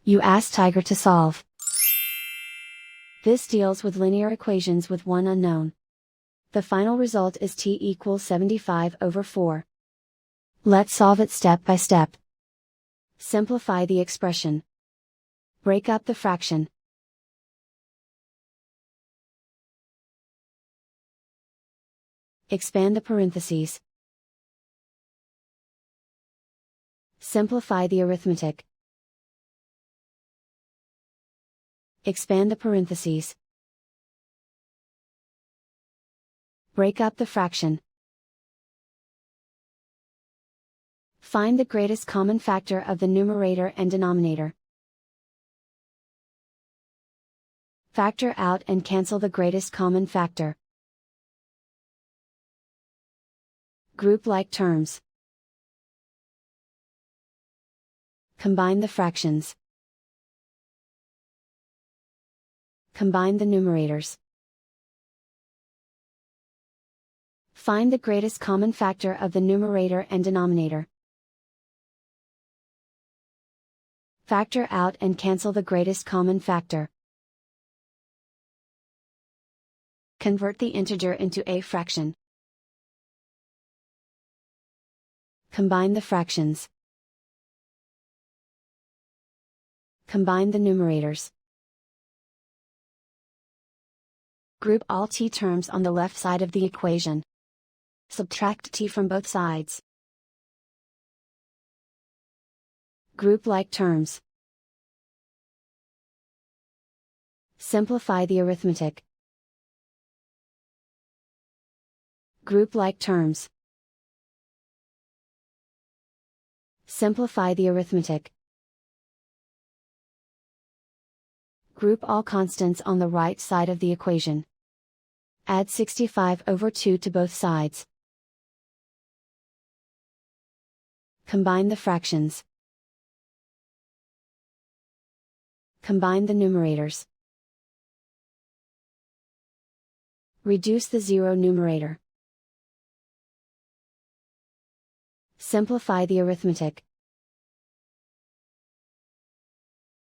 You ask Tiger to solve. This deals with linear equations with one unknown. The final result is t equals 75 over 4. Let's solve it step by step. Simplify the expression. Break up the fraction. Expand the parentheses. Simplify the arithmetic. Expand the parentheses. Break up the fraction. Find the greatest common factor of the numerator and denominator. Factor out and cancel the greatest common factor. Group like terms. Combine the fractions. Combine the numerators. Find the greatest common factor of the numerator and denominator. Factor out and cancel the greatest common factor. Convert the integer into a fraction. Combine the fractions. Combine the numerators. Group all t terms on the left side of the equation. Subtract t from both sides. Group like terms. Simplify the arithmetic. Group like terms. Simplify the arithmetic. Group all constants on the right side of the equation. Add 65 over 2 to both sides. Combine the fractions. Combine the numerators. Reduce the zero numerator. Simplify the arithmetic.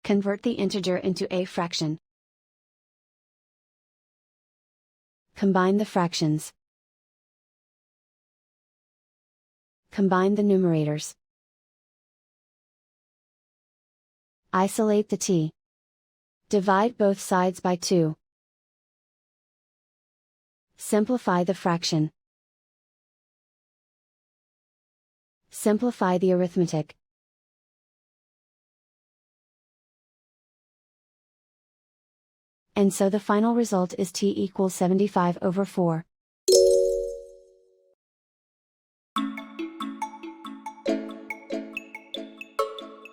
Convert the integer into a fraction. Combine the fractions. Combine the numerators. Isolate the t. Divide both sides by 2. Simplify the fraction. Simplify the arithmetic. And so the final result is t equals 75 over 4.